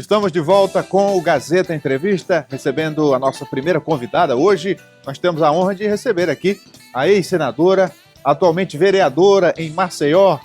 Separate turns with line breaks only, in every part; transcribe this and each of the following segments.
Estamos de volta com o Gazeta Entrevista, recebendo a nossa primeira convidada. Hoje nós temos a honra de receber aqui a ex-senadora, atualmente vereadora em Maceió,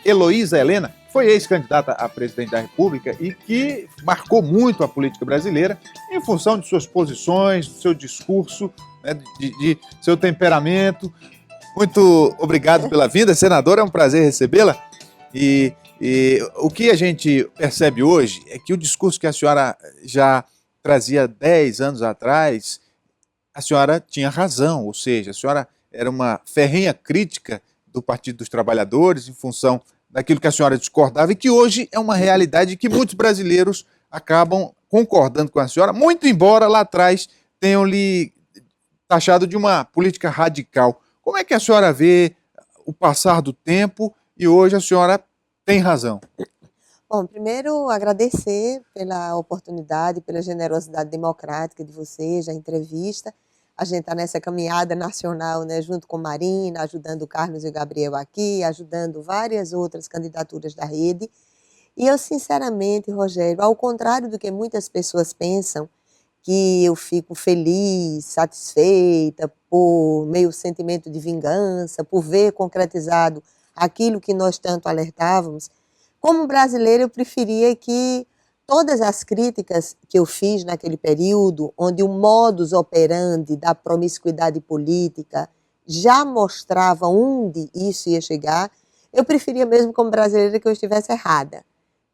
Heloísa Helena, que foi ex-candidata a presidente da República e que marcou muito a política brasileira em função de suas posições, do seu discurso, né, de seu temperamento. Muito obrigado pela vinda, senadora, é um prazer recebê-la. E o que a gente percebe hoje é que o discurso que a senhora já trazia 10 anos atrás, a senhora tinha razão, ou seja, a senhora era uma ferrenha crítica do Partido dos Trabalhadores em função daquilo que a senhora discordava e que hoje é uma realidade que muitos brasileiros acabam concordando com a senhora, muito embora lá atrás tenham lhe taxado de uma política radical. Como é que a senhora vê o passar do tempo e hoje a senhora tem razão?
Bom, primeiro agradecer pela oportunidade, pela generosidade democrática de vocês, a entrevista. A gente está nessa caminhada nacional, né, junto com Marina, ajudando o Carlos e o Gabriel aqui, ajudando várias outras candidaturas da rede. E eu, sinceramente, Rogério, ao contrário do que muitas pessoas pensam, que eu fico feliz, satisfeita, por meio sentimento de vingança, por ver concretizado aquilo que nós tanto alertávamos, como brasileira eu preferia que todas as críticas que eu fiz naquele período, onde o modus operandi da promiscuidade política já mostrava onde isso ia chegar, eu preferia mesmo como brasileira que eu estivesse errada,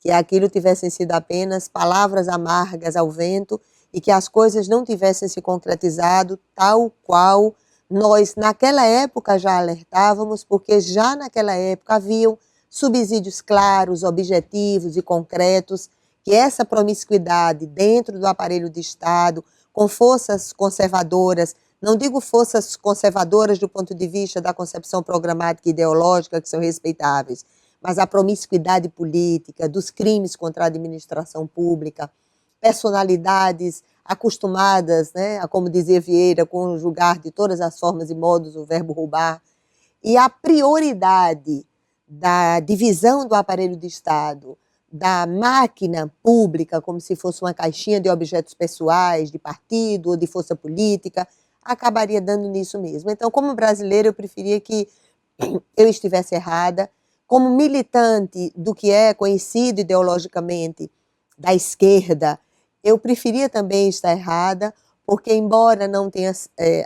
que aquilo tivessem sido apenas palavras amargas ao vento e que as coisas não tivessem se concretizado tal qual nós, naquela época, já alertávamos, porque já naquela época haviam subsídios claros, objetivos e concretos, que essa promiscuidade dentro do aparelho de Estado, com forças conservadoras, não digo forças conservadoras do ponto de vista da concepção programática e ideológica, que são respeitáveis, mas a promiscuidade política, dos crimes contra a administração pública, personalidades acostumadas, né, a, como dizia Vieira, conjugar de todas as formas e modos o verbo roubar, e a prioridade da divisão do aparelho de Estado, da máquina pública, como se fosse uma caixinha de objetos pessoais, de partido ou de força política, acabaria dando nisso mesmo. Então, como brasileira, eu preferia que eu estivesse errada. Como militante do que é conhecido ideologicamente da esquerda, eu preferia também estar errada, porque embora não tenha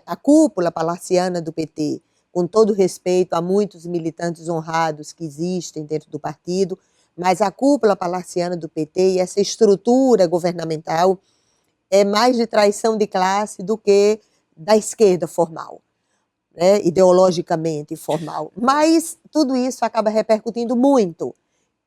a cúpula palaciana do PT, com todo respeito a muitos militantes honrados que existem dentro do partido, mas a cúpula palaciana do PT e essa estrutura governamental é mais de traição de classe do que da esquerda formal, né, ideologicamente formal. Mas tudo isso acaba repercutindo muito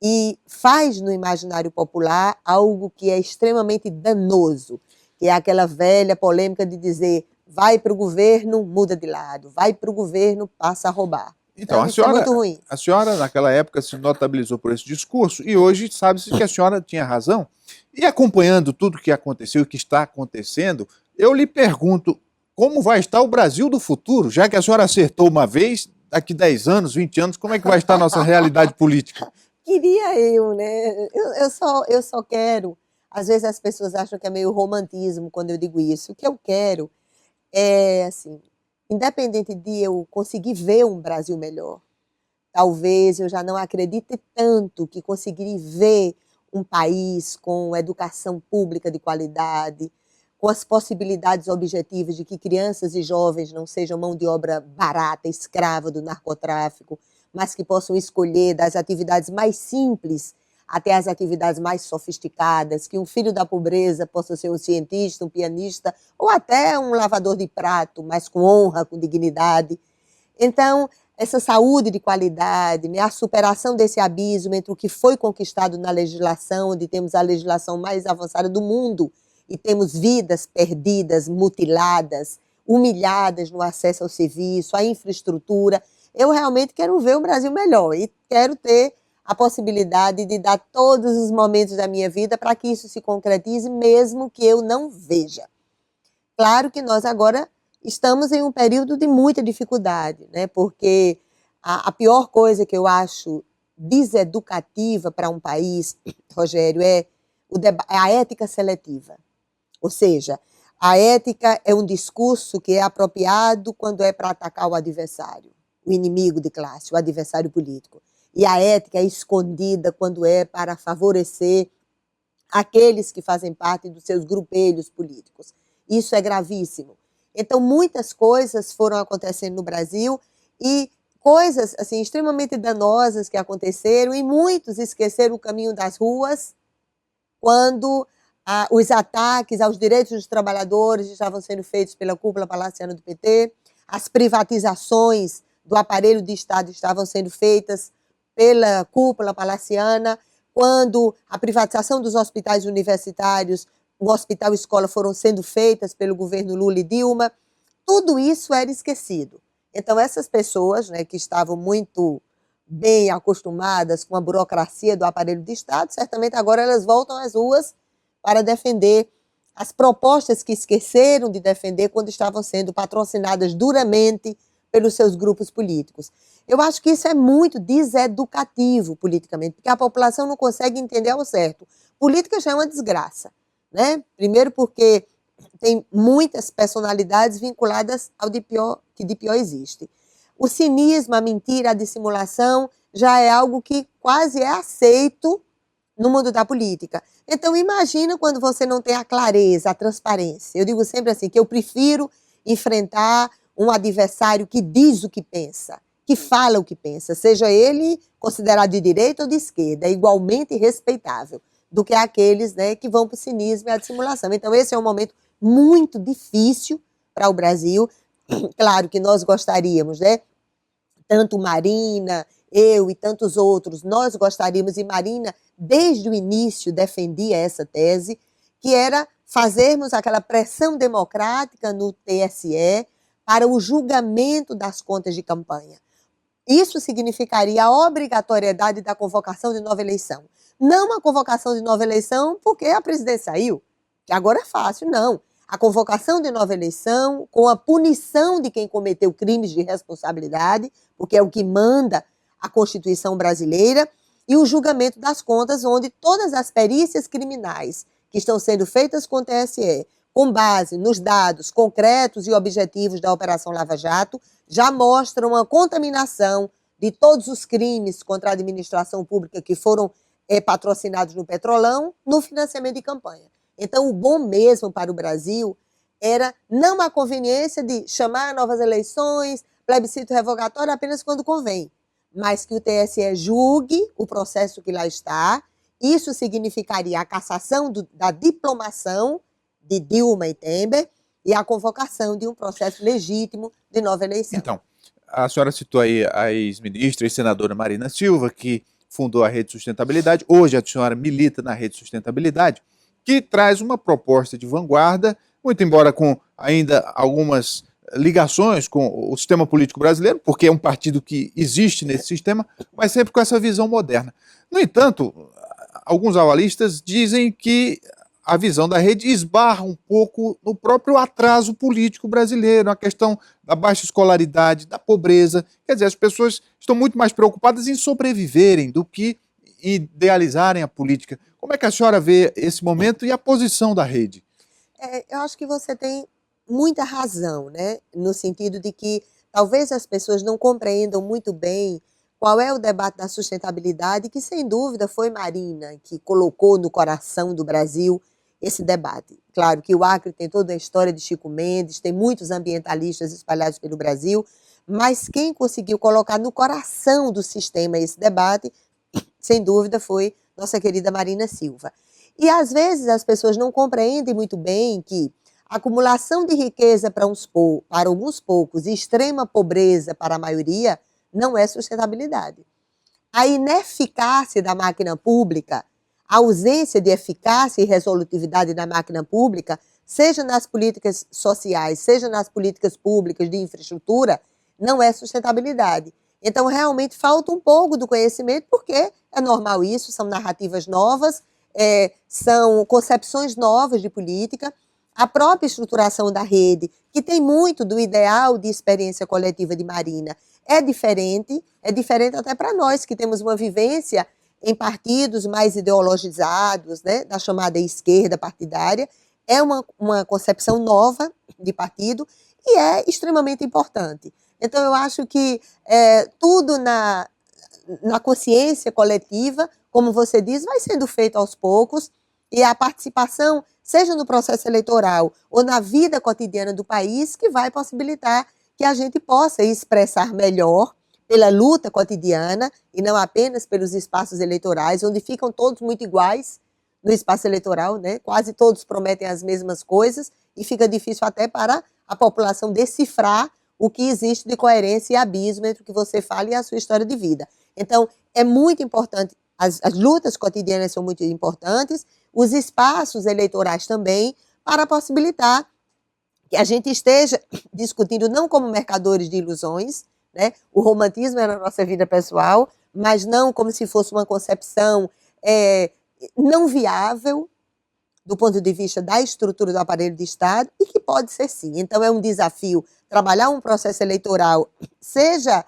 e faz no imaginário popular algo que é extremamente danoso, que é aquela velha polêmica de dizer vai para o governo, muda de lado, vai para o governo, passa a roubar.
Então,
isso é muito ruim.
A senhora naquela época se notabilizou por esse discurso e hoje sabe-se que a senhora tinha razão. E acompanhando tudo o que aconteceu e que está acontecendo, eu lhe pergunto como vai estar o Brasil do futuro, já que a senhora acertou uma vez, daqui 10 anos, 20 anos, como é que vai estar a nossa realidade política?
Queria eu, né? Eu só quero. Às vezes as pessoas acham que é meio romantismo quando eu digo isso. O que eu quero é, assim, independente de eu conseguir ver um Brasil melhor, talvez eu já não acredite tanto que conseguiria ver um país com educação pública de qualidade, com as possibilidades objetivas de que crianças e jovens não sejam mão de obra barata, escrava do narcotráfico, mas que possam escolher das atividades mais simples até as atividades mais sofisticadas, que um filho da pobreza possa ser um cientista, um pianista, ou até um lavador de prato, mas com honra, com dignidade. Então, essa saúde de qualidade, né, a superação desse abismo entre o que foi conquistado na legislação, onde temos a legislação mais avançada do mundo, e temos vidas perdidas, mutiladas, humilhadas no acesso ao serviço, à infraestrutura. Eu realmente quero ver um Brasil melhor e quero ter a possibilidade de dar todos os momentos da minha vida para que isso se concretize, mesmo que eu não veja. Claro que nós agora estamos em um período de muita dificuldade, né? Porque a pior coisa que eu acho deseducativa para um país, Rogério, é a ética seletiva. Ou seja, a ética é um discurso que é apropriado quando é para atacar o adversário, o inimigo de classe, o adversário político. E a ética é escondida quando é para favorecer aqueles que fazem parte dos seus grupelhos políticos. Isso é gravíssimo. Então, muitas coisas foram acontecendo no Brasil e coisas assim, extremamente danosas que aconteceram e muitos esqueceram o caminho das ruas quando os ataques aos direitos dos trabalhadores estavam sendo feitos pela cúpula palaciana do PT, as privatizações do aparelho de Estado estavam sendo feitas pela cúpula palaciana, quando a privatização dos hospitais universitários, o Hospital Escola foram sendo feitas pelo governo Lula e Dilma, tudo isso era esquecido. Então, essas pessoas, né, que estavam muito bem acostumadas com a burocracia do aparelho de Estado, certamente agora elas voltam às ruas para defender as propostas que esqueceram de defender quando estavam sendo patrocinadas duramente pelos seus grupos políticos. Eu acho que isso é muito deseducativo politicamente, porque a população não consegue entender ao certo. Política já é uma desgraça, né? Primeiro porque tem muitas personalidades vinculadas ao que de pior existe. O cinismo, a mentira, a dissimulação já é algo que quase é aceito no mundo da política. Então, imagina quando você não tem a clareza, a transparência. Eu digo sempre assim, que eu prefiro enfrentar um adversário que diz o que pensa, que fala o que pensa, seja ele considerado de direita ou de esquerda, é igualmente respeitável, do que aqueles, né, que vão para o cinismo e a dissimulação. Então, esse é um momento muito difícil para o Brasil. Claro que nós gostaríamos, né? Tanto Marina, eu e tantos outros, nós gostaríamos, e Marina, desde o início, defendia essa tese, que era fazermos aquela pressão democrática no TSE para o julgamento das contas de campanha. Isso significaria a obrigatoriedade da convocação de nova eleição. Não a convocação de nova eleição porque a presidente saiu, que agora é fácil, não. A convocação de nova eleição com a punição de quem cometeu crimes de responsabilidade, porque é o que manda a Constituição brasileira, e o julgamento das contas, onde todas as perícias criminais que estão sendo feitas com o TSE, com base nos dados concretos e objetivos da Operação Lava Jato, já mostram uma contaminação de todos os crimes contra a administração pública que foram patrocinados no Petrolão, no financiamento de campanha. Então, o bom mesmo para o Brasil era não a conveniência de chamar novas eleições, plebiscito revogatório apenas quando convém, mas que o TSE julgue o processo que lá está. Isso significaria a cassação da diplomação de Dilma e Temer e a convocação de um processo legítimo de nova eleição.
Então, a senhora citou aí a ex-ministra e senadora Marina Silva, que fundou a Rede Sustentabilidade. Hoje a senhora milita na Rede Sustentabilidade, que traz uma proposta de vanguarda, muito embora com ainda algumas ligações com o sistema político brasileiro, porque é um partido que existe nesse sistema, mas sempre com essa visão moderna. No entanto, alguns avalistas dizem que a visão da rede esbarra um pouco no próprio atraso político brasileiro, a questão da baixa escolaridade, da pobreza. Quer dizer, as pessoas estão muito mais preocupadas em sobreviverem do que idealizarem a política. Como é que a senhora vê esse momento e a posição da rede?
Eu acho que você tem muita razão, né? No sentido de que talvez as pessoas não compreendam muito bem qual é o debate da sustentabilidade, que sem dúvida foi Marina que colocou no coração do Brasil esse debate. Claro que o Acre tem toda a história de Chico Mendes, tem muitos ambientalistas espalhados pelo Brasil, mas quem conseguiu colocar no coração do sistema esse debate, sem dúvida, foi nossa querida Marina Silva. E às vezes as pessoas não compreendem muito bem que a acumulação de riqueza para alguns poucos e extrema pobreza para a maioria não é sustentabilidade. A ineficácia da máquina pública, a ausência de eficácia e resolutividade da máquina pública, seja nas políticas sociais, seja nas políticas públicas de infraestrutura, não é sustentabilidade. Então, realmente, falta um pouco do conhecimento, porque é normal isso, são narrativas novas, são concepções novas de política. A própria estruturação da rede, que tem muito do ideal de experiência coletiva de Marina, é diferente até para nós, que temos uma vivência em partidos mais ideologizados, né, da chamada esquerda partidária. É uma concepção nova de partido e é extremamente importante. Então, eu acho que tudo na consciência coletiva, como você diz, vai sendo feito aos poucos, e a participação, seja no processo eleitoral ou na vida cotidiana do país, que vai possibilitar que a gente possa expressar melhor pela luta cotidiana e não apenas pelos espaços eleitorais, onde ficam todos muito iguais no espaço eleitoral, né? Quase todos prometem as mesmas coisas e fica difícil até para a população decifrar o que existe de coerência e abismo entre o que você fala e a sua história de vida. Então, é muito importante, as lutas cotidianas são muito importantes, os espaços eleitorais também, para possibilitar que a gente esteja discutindo não como mercadores de ilusões, né? O romantismo é na nossa vida pessoal, mas não como se fosse uma concepção não viável do ponto de vista da estrutura do aparelho de Estado e que pode ser sim. Então é um desafio trabalhar um processo eleitoral, seja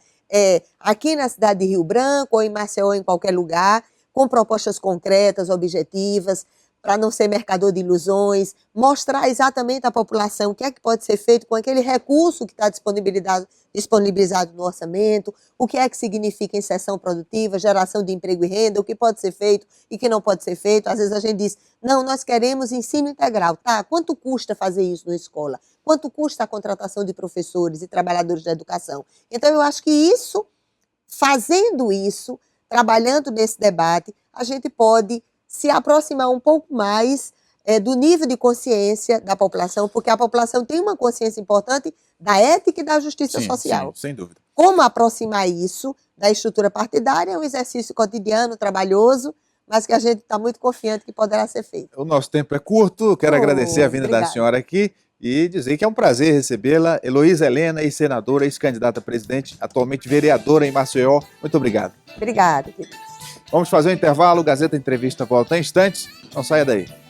aqui na cidade de Rio Branco ou em Maceió ou em qualquer lugar, com propostas concretas, objetivas, para não ser mercador de ilusões, mostrar exatamente à população o que é que pode ser feito com aquele recurso que está disponibilizado no orçamento, o que é que significa inserção produtiva, geração de emprego e renda, o que pode ser feito e o que não pode ser feito. Às vezes a gente diz, não, nós queremos ensino integral, tá? Quanto custa fazer isso na escola? Quanto custa a contratação de professores e trabalhadores da educação? Então eu acho que isso, fazendo isso, trabalhando nesse debate, a gente pode se aproximar um pouco mais do nível de consciência da população, porque a população tem uma consciência importante da ética e da justiça social.
Sim, sem dúvida.
Como aproximar isso da estrutura partidária é um exercício cotidiano, trabalhoso, mas que a gente está muito confiante que poderá ser feito.
O nosso tempo é curto, quero agradecer a vinda da senhora aqui e dizer que é um prazer recebê-la. Heloísa Helena, ex-senadora, ex-candidata a presidente, atualmente vereadora em Maceió. Muito obrigado.
Obrigada, querido.
Vamos fazer um intervalo, Gazeta Entrevista volta em instantes. Não saia daí.